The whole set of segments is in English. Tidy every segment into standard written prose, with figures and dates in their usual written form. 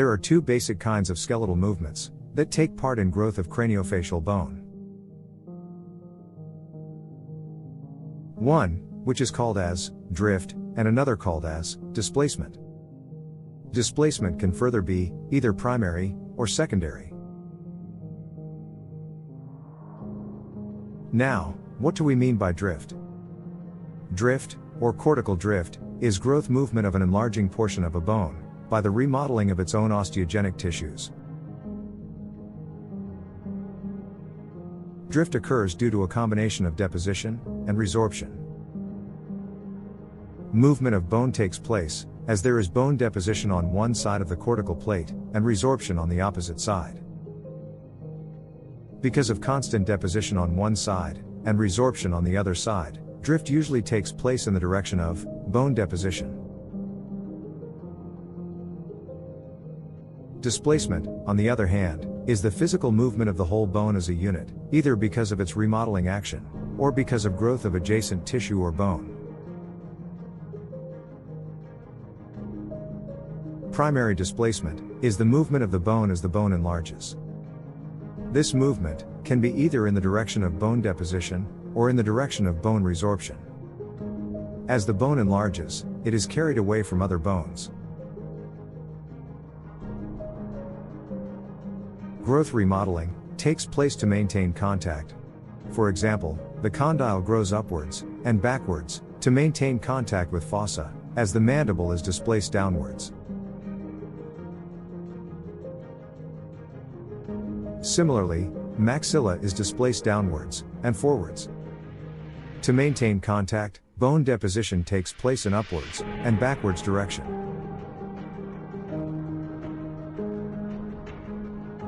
There are two basic kinds of skeletal movements that take part in growth of craniofacial bone. One, which is called as drift, and another called as displacement. Displacement can further be either primary or secondary. Now, what do we mean by drift? Drift, or cortical drift, is growth movement of an enlarging portion of a bone by the remodeling of its own osteogenic tissues. Drift occurs due to a combination of deposition and resorption. Movement of bone takes place as there is bone deposition on one side of the cortical plate and resorption on the opposite side. Because of constant deposition on one side and resorption on the other side, drift usually takes place in the direction of bone deposition. Displacement, on the other hand, is the physical movement of the whole bone as a unit, either because of its remodeling action, or because of growth of adjacent tissue or bone. Primary displacement is the movement of the bone as the bone enlarges. This movement can be either in the direction of bone deposition, or in the direction of bone resorption. As the bone enlarges, it is carried away from other bones. Growth remodeling takes place to maintain contact. For example, the condyle grows upwards and backwards to maintain contact with fossa, as the mandible is displaced downwards. Similarly, maxilla is displaced downwards and forwards. To maintain contact, bone deposition takes place in upwards and backwards direction.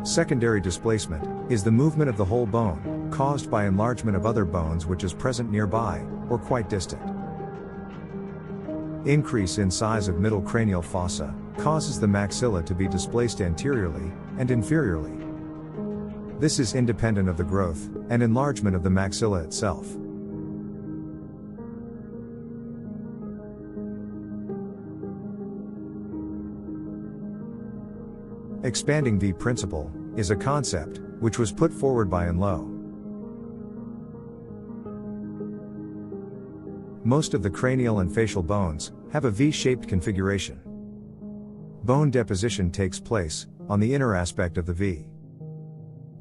Secondary displacement is the movement of the whole bone, caused by enlargement of other bones which is present nearby, or quite distant. Increase in size of middle cranial fossa causes the maxilla to be displaced anteriorly and inferiorly. This is independent of the growth and enlargement of the maxilla itself. Expanding V principle is a concept which was put forward by Lowe. Most of the cranial and facial bones have a V-shaped configuration. Bone deposition takes place on the inner aspect of the V,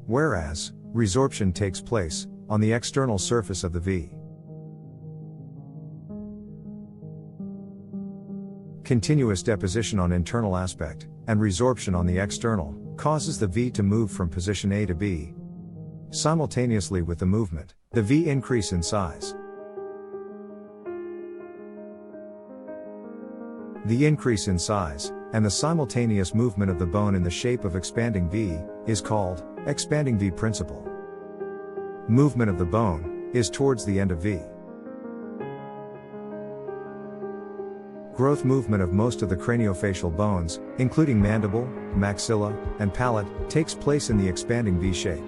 whereas resorption takes place on the external surface of the V. Continuous deposition on internal aspect and resorption on the external causes the V to move from position A to B. Simultaneously with the movement, the V increase in size. The increase in size and the simultaneous movement of the bone in the shape of expanding V is called expanding V principle. Movement of the bone is towards the end of V. Growth movement of most of the craniofacial bones, including mandible, maxilla, and palate, takes place in the expanding V shape.